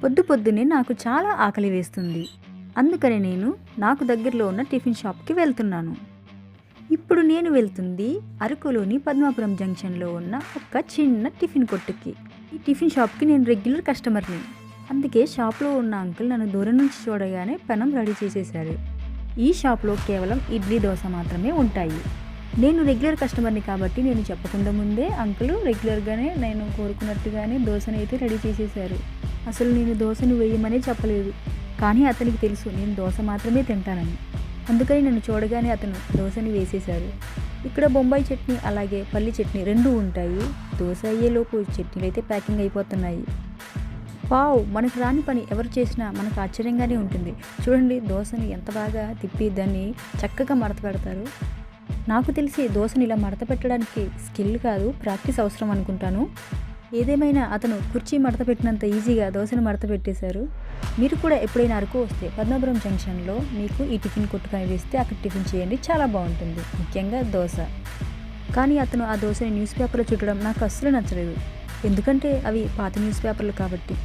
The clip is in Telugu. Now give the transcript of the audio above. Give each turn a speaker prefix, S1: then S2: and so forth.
S1: పొద్దున్నే నాకు చాలా ఆకలి వేస్తుంది. అందుకని నేను నాకు దగ్గరలో ఉన్న టిఫిన్ షాప్‌కి వెళ్తున్నాను. ఇప్పుడు నేను వెళ్తుంది అరకులోని పద్మాపురం జంక్షన్‌లో ఉన్న ఒక చిన్న టిఫిన్ కొట్టుకి. ఈ టిఫిన్ షాప్‌కి నేను రెగ్యులర్ కస్టమర్‌ని. అందుకే షాప్‌లో ఉన్న అంకుల్ నన్ను దూరం నుంచి చూడగానే పెనం రెడీ చేసేశారు. ఈ షాప్‌లో కేవలం ఇడ్లీ, దోస మాత్రమే ఉంటాయి. నేను రెగ్యులర్ కస్టమర్‌ని కాబట్టి నేను చెప్పకుండా ముందే అంకుల్ రెగ్యులర్‌గానే నేను కోరుకున్నట్టుగానే దోసనైతే రెడీ చేసేశారు. అసలు నేను దోసను వేయమనే చెప్పలేదు. కానీ అతనికి తెలుసు నేను దోస మాత్రమే తింటానని. అందుకని నన్ను చూడగానే అతను దోసని వేసేశారు. ఇక్కడ బొంబాయి చట్నీ అలాగే పల్లి చట్నీ 2 ఉంటాయి. దోస అయ్యేలోపు చట్నీలైతే ప్యాకింగ్ అయిపోతున్నాయి. వావ్! మనకు రాని పని ఎవరు చేసినా మనకు ఆశ్చర్యంగానే ఉంటుంది. చూడండి దోసని ఎంత బాగా తిప్పి దాన్ని చక్కగా మడత పెడతారు. నాకు తెలిసి దోసని ఇలా మడత పెట్టడానికి స్కిల్ కాదు, ప్రాక్టీస్ అవసరం అనుకుంటాను. ఏదేమైనా అతను కుర్చీ మడత పెట్టినంత ఈజీగా దోసని మడత పెట్టేశారు. మీరు కూడా ఎప్పుడైనా అరకు వస్తే పద్మాపురం జంక్షన్‌లో మీకు ఈ టిఫిన్ కొట్టు కనిపిస్తే అక్కడ టిఫిన్ చేయండి, చాలా బాగుంటుంది. ముఖ్యంగా దోస. కానీ అతను ఆ దోసని న్యూస్ పేపర్‌లో చుట్టడం నాకు అస్సలు నచ్చలేదు. ఎందుకంటే అవి పాత న్యూస్ పేపర్లు కాబట్టి.